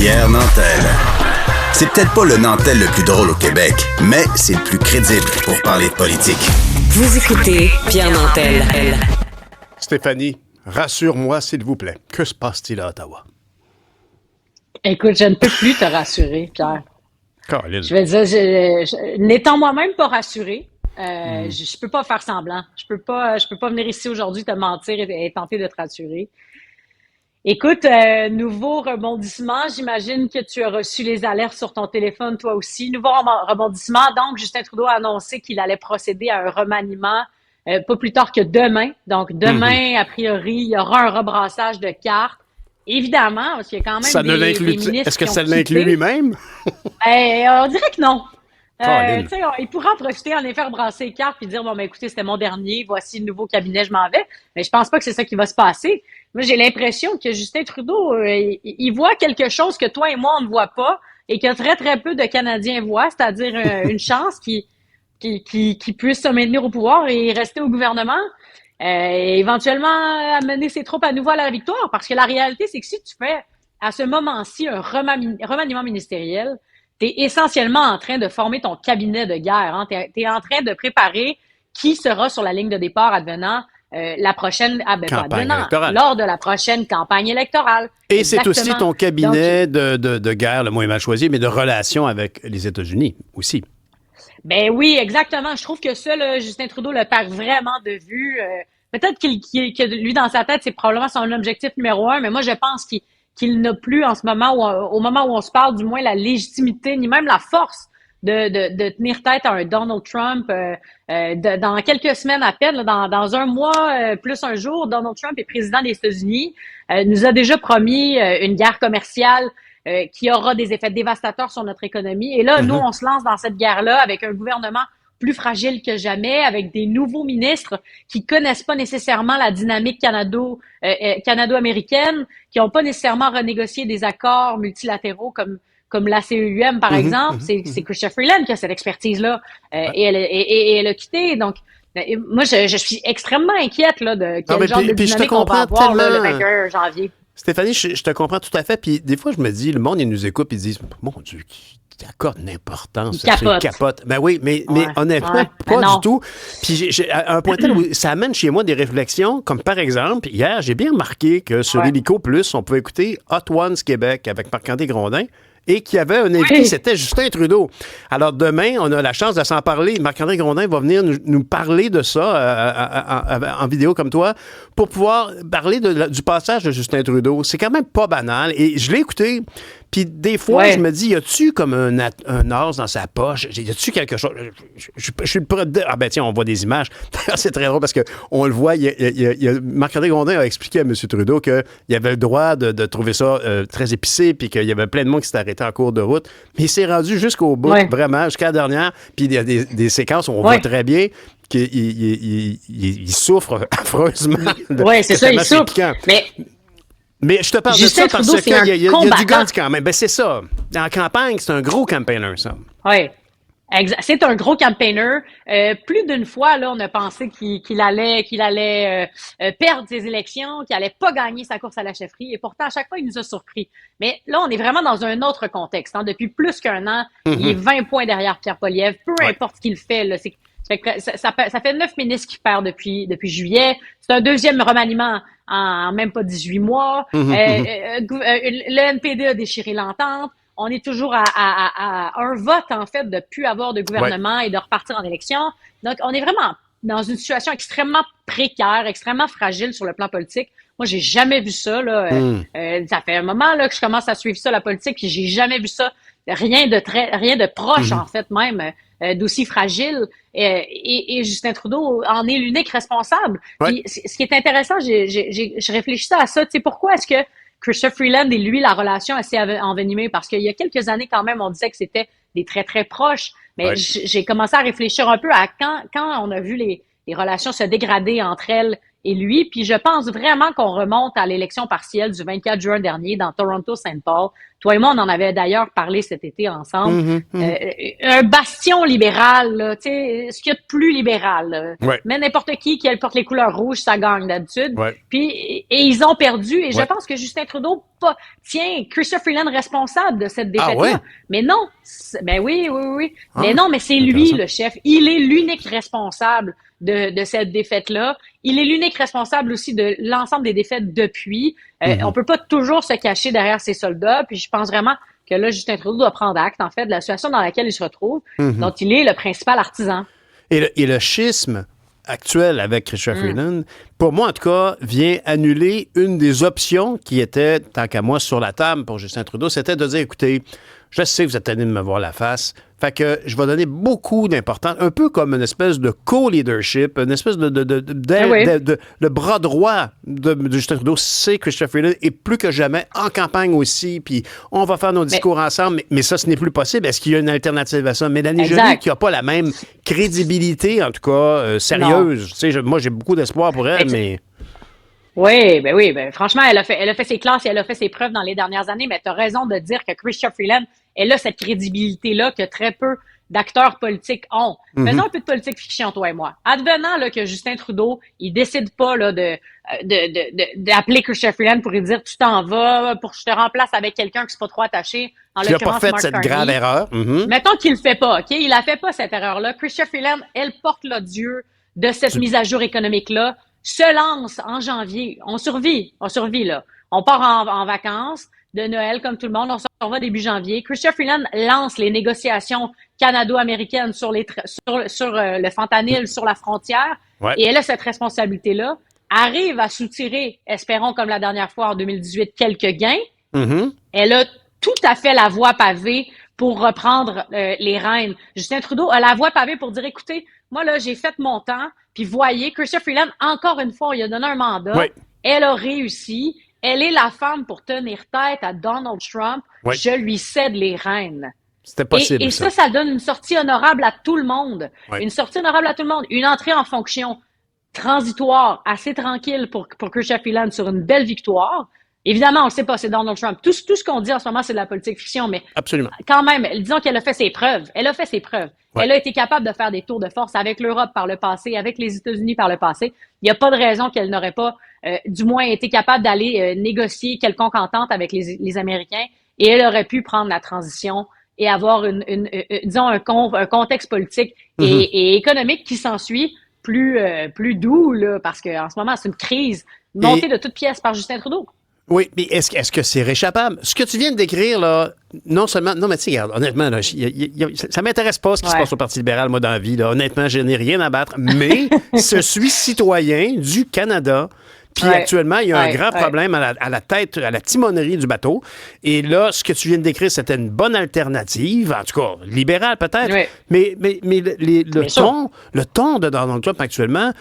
Pierre Nantel. C'est peut-être pas le Nantel le plus drôle au Québec, mais c'est le plus crédible pour parler de politique. Vous écoutez Pierre Nantel. Stéphanie, rassure-moi s'il vous plaît. Que se passe-t-il à Ottawa? Écoute, je ne peux plus te rassurer, Pierre. Caroline. Je vais dire, n'étant moi-même pas rassurée, je peux pas faire semblant. Je peux pas venir ici aujourd'hui te mentir et tenter de te rassurer. Écoute, nouveau rebondissement. J'imagine que tu as reçu les alertes sur ton téléphone, toi aussi. Nouveau rebondissement. Donc, Justin Trudeau a annoncé qu'il allait procéder à un remaniement pas plus tard que demain. Donc, demain, a priori, il y aura un rebrassage de cartes. Évidemment, parce qu'il y a quand même des ministres. Est-ce que qui ont ça l'inclut quitté. lui-même? On dirait que non. Caroline. Il pourra en profiter, en effet, brasser les cartes puis dire, bon, ben écoutez, c'était mon dernier, voici le nouveau cabinet, je m'en vais. Mais je pense pas que c'est ça qui va se passer. Moi, j'ai l'impression que Justin Trudeau, il voit quelque chose que toi et moi, on ne voit pas et que très, très peu de Canadiens voient, c'est-à-dire une chance qui puisse se maintenir au pouvoir et rester au gouvernement. Et éventuellement amener ses troupes à nouveau à la victoire. Parce que la réalité, c'est que si tu fais à ce moment-ci un remaniement ministériel, tu es essentiellement en train de former ton cabinet de guerre. Hein. Tu es en train de préparer qui sera sur la ligne de départ advenant la prochaine lors de la prochaine campagne électorale. Et Exactement. c'est aussi ton cabinet de guerre, le moins mal choisi, mais de relations avec les États-Unis aussi. Ben oui, exactement. Je trouve que ça, là, Justin Trudeau le perd vraiment de vue. Peut-être que lui, dans sa tête, c'est probablement son objectif numéro 1, mais moi, je pense qu'il n'a plus en ce moment, au moment où on se parle, du moins la légitimité, ni même la force de tenir tête à un Donald Trump. Dans quelques semaines à peine, là, dans un mois plus un jour, Donald Trump est président des États-Unis, nous a déjà promis une guerre commerciale qui aura des effets dévastateurs sur notre économie. Et là, nous, on se lance dans cette guerre-là avec un gouvernement plus fragile que jamais, avec des nouveaux ministres qui connaissent pas nécessairement la dynamique canado-américaine, qui n'ont pas nécessairement renégocié des accords multilatéraux comme la CEUM, par exemple. C'est Chrystia Freeland qui a cette expertise-là et elle a quitté. Donc, moi, je suis extrêmement inquiète là, de quel genre de dynamique on va avoir là, le 21 janvier. Stéphanie, je te comprends tout à fait. Puis des fois, je me dis, le monde, il nous écoute et ils disent, mon Dieu, qui accorde une importance. Il capote. Ben oui, mais honnêtement, pas du tout. Puis à un point tel où ça amène chez moi des réflexions, comme par exemple, hier, j'ai bien remarqué que sur Illico Plus, on pouvait écouter Hot Ones Québec avec Marc-André Grondin. Et qu'il y avait un invité, c'était Justin Trudeau. Alors demain, on a la chance de s'en parler. Marc-André Grondin va venir nous parler de ça en vidéo comme toi pour pouvoir parler du passage de Justin Trudeau. C'est quand même pas banal. Et je l'ai écouté, puis des fois, je me dis, y a-tu comme un as dans sa poche? Y a-tu quelque chose? Je suis prêt de... Ah ben tiens, on voit des images. C'est très drôle parce qu'on le voit. Marc-André Grondin a expliqué à M. Trudeau qu'il avait le droit de trouver ça très épicé, puis qu'il y avait plein de monde qui s'était arrêté en cours de route. Mais il s'est rendu jusqu'au bout, vraiment, jusqu'à la dernière. Puis il y a des séquences où on voit très bien qu'il souffre affreusement. Oui, c'est ça, il souffre. Mais je te parle Justin de ça parce Trudeau, qu'il y a du gants quand même. Ben c'est ça. En campagne, c'est un gros campaigner, ça. Oui. C'est un gros campaigner. Plus d'une fois, là, on a pensé qu'il allait perdre ses élections, qu'il allait pas gagner sa course à la chefferie. Et pourtant, à chaque fois, il nous a surpris. Mais là, on est vraiment dans un autre contexte. Hein. Depuis plus qu'un an, il est 20 points derrière Pierre Poilievre. Peu importe ce qu'il fait, là, ça fait 9 ministres qui perdent depuis juillet. C'est un deuxième remaniement en même pas 18 mois. Le NPD a déchiré l'entente. On est toujours à un vote, en fait, de plus avoir de gouvernement et de repartir en élection. Donc, on est vraiment dans une situation extrêmement précaire, extrêmement fragile sur le plan politique. Moi, j'ai jamais vu ça, là. Ça fait un moment, là, que je commence à suivre ça, la politique, puis j'ai jamais vu ça. Rien de proche, en fait, même, d'aussi fragile. Et Justin Trudeau en est l'unique responsable. Puis, ce qui est intéressant, je réfléchissais à ça. Tu sais, pourquoi est-ce que Chrystia Freeland et lui, la relation assez envenimée? Parce qu'il y a quelques années, quand même, on disait que c'était des très, très proches. Mais j'ai commencé à réfléchir un peu à quand on a vu les relations se dégrader entre elle et lui. Puis je pense vraiment qu'on remonte à l'élection partielle du 24 juin dernier dans Toronto-Saint Paul. Toi et moi, on en avait d'ailleurs parlé cet été ensemble. Un bastion libéral, là, tu sais, ce qu'il y a de plus libéral. Là. Ouais. Mais n'importe qui porte les couleurs rouges, ça gagne d'habitude. Ouais. Puis et ils ont perdu. Et je pense que Justin Trudeau tient Chrystia Freeland responsable de cette défaite-là. Ah ouais? Mais non, ben oui. Mais non, mais c'est lui le chef. Il est l'unique responsable de cette défaite-là. Il est l'unique responsable aussi de l'ensemble des défaites depuis. On peut pas toujours se cacher derrière ses soldats. Puis je pense vraiment que là, Justin Trudeau doit prendre acte, en fait, de la situation dans laquelle il se retrouve, dont il est le principal artisan. Et le schisme actuel avec Chrystia Freeland, pour moi, en tout cas, vient annuler une des options qui était, tant qu'à moi, sur la table pour Justin Trudeau, c'était de dire, écoutez, je sais que vous êtes tanné de me voir la face, fait que je vais donner beaucoup d'importance, un peu comme une espèce de co-leadership, une espèce le bras droit de Justin Trudeau, c'est Chrystia Freeland, et plus que jamais en campagne aussi, puis on va faire nos discours ensemble, mais ça, ce n'est plus possible. Est-ce qu'il y a une alternative à ça? Mélanie Joly, qui n'a pas la même crédibilité, en tout cas, sérieuse. Tu sais, moi, j'ai beaucoup d'espoir pour elle, mais... Oui, franchement, elle a fait ses classes et elle a fait ses preuves dans les dernières années, mais tu as raison de dire que Chrystia Freeland, elle a cette crédibilité-là que très peu d'acteurs politiques ont. Faisons un peu de politique fiction, toi et moi. Advenant là, que Justin Trudeau, il décide pas là, d'appeler Chrystia Freeland pour lui dire tu t'en vas, pour que je te remplace avec quelqu'un qui n'est pas trop attaché. En Tu n'as pas fait Mark cette Carney. grave erreur. Mettons qu'il le fait pas, OK? Il a fait pas cette erreur-là. Chrystia Freeland, elle porte l'odieux de cette mise à jour économique-là, se lance en janvier. On survit là. On part en vacances de Noël comme tout le monde. On s'en va début janvier. Chrystia Freeland lance les négociations canado-américaines sur le fentanyl sur la frontière. Ouais. Et elle a cette responsabilité-là. Arrive à soutirer, espérons comme la dernière fois en 2018, quelques gains. Elle a tout à fait la voie pavée pour reprendre les rênes. Justin Trudeau a la voie pavée pour dire, écoutez, moi là, j'ai fait mon temps. Puis voyez, Chrystia Freeland, encore une fois, on lui a donné un mandat. Oui. Elle a réussi. Elle est la femme pour tenir tête à Donald Trump. Oui. Je lui cède les rênes. C'était possible. Et ça donne une sortie honorable à tout le monde. Oui. Une sortie honorable à tout le monde. Une entrée en fonction transitoire, assez tranquille pour Chrystia Freeland sur une belle victoire. Évidemment, on le sait pas, c'est Donald Trump. Tout ce qu'on dit en ce moment, c'est de la politique fiction, mais absolument. Quand même, disons qu'elle a fait ses preuves. Elle a fait ses preuves. Ouais. Elle a été capable de faire des tours de force avec l'Europe par le passé, avec les États-Unis par le passé. Il n'y a pas de raison qu'elle n'aurait pas, du moins, été capable d'aller négocier quelconque entente avec les Américains. Et elle aurait pu prendre la transition et avoir disons, un contexte politique et économique qui s'ensuit plus doux, là, parce qu'en ce moment, c'est une crise montée de toutes pièces par Justin Trudeau. Oui, mais est-ce que c'est réchappable? Ce que tu viens de décrire, là, non seulement... Non, mais tu sais, regarde, honnêtement, là, ça m'intéresse pas ce qui se passe au Parti libéral, moi, dans la vie. Là. Honnêtement, je n'ai rien à battre. Mais je suis citoyen du Canada. Puis actuellement, il y a un grand problème à la tête, à la timonerie du bateau. Et là, ce que tu viens de décrire, c'était une bonne alternative, en tout cas, libérale peut-être. Oui. Mais le ton de Donald Trump actuellement...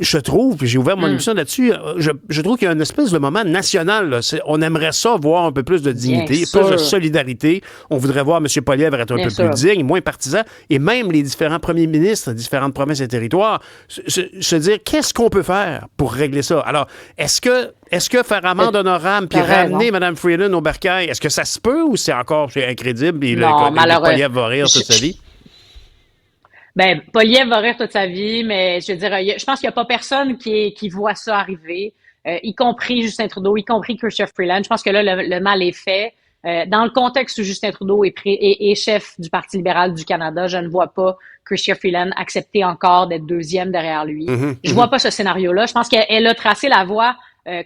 Je trouve, puis j'ai ouvert mon émission là-dessus, je trouve qu'il y a une espèce de moment national. Là. On aimerait ça voir un peu plus de dignité, plus de solidarité. On voudrait voir M. Poilievre être un peu plus digne, moins partisan. Et même les différents premiers ministres, différentes provinces et territoires, se dire qu'est-ce qu'on peut faire pour régler ça. Alors, est-ce que faire amende honorable puis ramener Mme Freeland au bercail, est-ce que ça se peut ou c'est encore incrédible et le Poilievre va rire toute sa vie? Ben, Poilievre va rire toute sa vie, mais je veux dire, je pense qu'il n'y a pas personne qui voit ça arriver, y compris Justin Trudeau, y compris Chrystia Freeland. Je pense que là, le mal est fait. Dans le contexte où Justin Trudeau est chef du Parti libéral du Canada, je ne vois pas Chrystia Freeland accepter encore d'être deuxième derrière lui. Je vois pas ce scénario-là. Je pense qu'elle a tracé la voie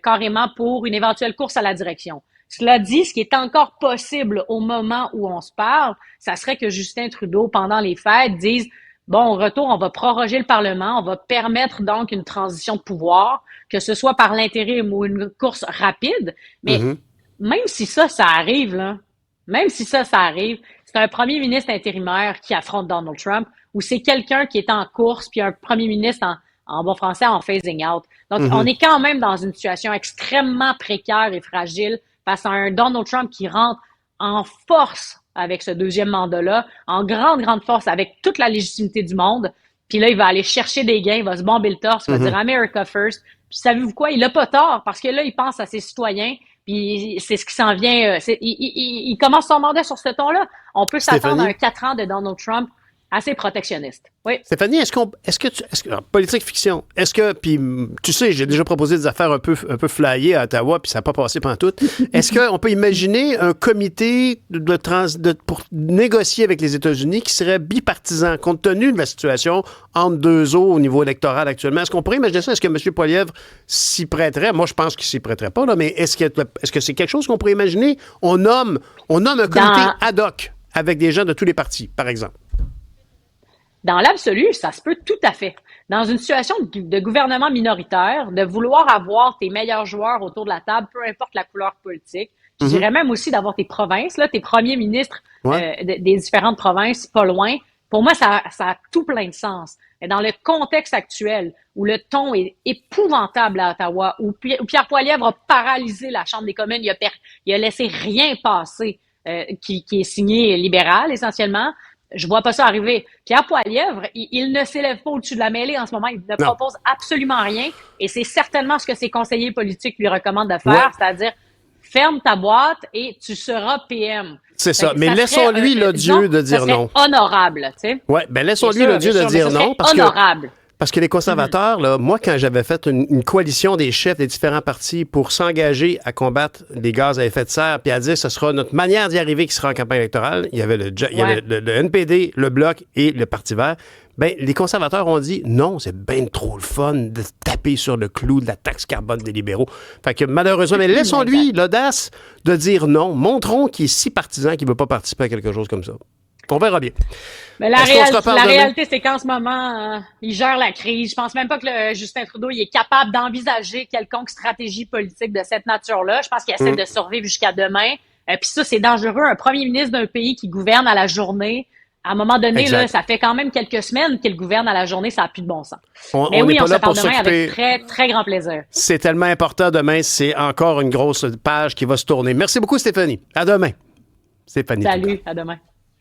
carrément pour une éventuelle course à la direction. Cela dit, ce qui est encore possible au moment où on se parle, ça serait que Justin Trudeau, pendant les fêtes, dise bon, au retour, on va proroger le Parlement, on va permettre donc une transition de pouvoir, que ce soit par l'intérim ou une course rapide. Mais même si ça arrive, là, c'est un premier ministre intérimaire qui affronte Donald Trump ou c'est quelqu'un qui est en course puis un premier ministre en bon français en phasing out. Donc, on est quand même dans une situation extrêmement précaire et fragile face à un Donald Trump qui rentre en force avec ce deuxième mandat-là, en grande force, avec toute la légitimité du monde. Puis là, il va aller chercher des gains, il va se bomber le torse, il va dire « America first », Puis savez-vous quoi? Il a pas tort, parce que là, il pense à ses citoyens, puis c'est ce qui s'en vient. Il commence son mandat sur ce ton-là. On peut s'attendre à un 4 ans de Donald Trump assez protectionniste. Oui. Stéphanie, politique fiction, puis tu sais, j'ai déjà proposé des affaires un peu flyées à Ottawa, puis ça n'a pas passé pantoute. Est-ce qu'on peut imaginer un comité pour négocier avec les États-Unis qui serait bipartisan, compte tenu de la situation entre deux eaux au niveau électoral actuellement? Est-ce qu'on pourrait imaginer ça? Est-ce que M. Poilievre s'y prêterait? Moi, je pense qu'il s'y prêterait pas, là, mais est-ce que c'est quelque chose qu'on pourrait imaginer? On nomme un comité ad hoc avec des gens de tous les partis, par exemple. Dans l'absolu, ça se peut tout à fait. Dans une situation de gouvernement minoritaire, de vouloir avoir tes meilleurs joueurs autour de la table, peu importe la couleur politique, je dirais même aussi d'avoir tes provinces, là, tes premiers ministres des différentes provinces, pas loin. Pour moi, ça a tout plein de sens. Et dans le contexte actuel, où le ton est épouvantable à Ottawa, où Pierre Poilievre a paralysé la Chambre des communes, il a laissé rien passer qui est signé libéral, essentiellement. Je vois pas ça arriver. Pierre Poilievre, il ne s'élève pas au-dessus de la mêlée en ce moment. Il ne propose absolument rien. Et c'est certainement ce que ses conseillers politiques lui recommandent de faire, c'est-à-dire ferme ta boîte et tu seras PM. C'est ça. Mais laissons-lui l'odieux de dire non. Honorable, tu sais. Oui, bien laissons-lui l'odieux de dire non. Honorable. Parce que les conservateurs, là, moi, quand j'avais fait une coalition des chefs des différents partis pour s'engager à combattre les gaz à effet de serre, puis à dire que ce sera notre manière d'y arriver qui sera en campagne électorale, il y avait le NPD, le Bloc et le Parti vert. Bien, les conservateurs ont dit non, c'est bien trop le fun de taper sur le clou de la taxe carbone des libéraux. Fait que malheureusement, mais laissons-lui l'audace de dire non. Montrons qu'il est si partisan qu'il ne veut pas participer à quelque chose comme ça. On verra bien. Mais la réalité, c'est qu'en ce moment, il gère la crise. Je pense même pas que Justin Trudeau il est capable d'envisager quelconque stratégie politique de cette nature-là. Je pense qu'il essaie de survivre jusqu'à demain. Puis ça, c'est dangereux. Un premier ministre d'un pays qui gouverne à la journée, à un moment donné, là, ça fait quand même quelques semaines qu'il gouverne à la journée, ça n'a plus de bon sens. Mais oui, on se parle demain avec très, très grand plaisir. C'est tellement important. Demain, c'est encore une grosse page qui va se tourner. Merci beaucoup, Stéphanie. À demain. Stéphanie. Salut, à demain.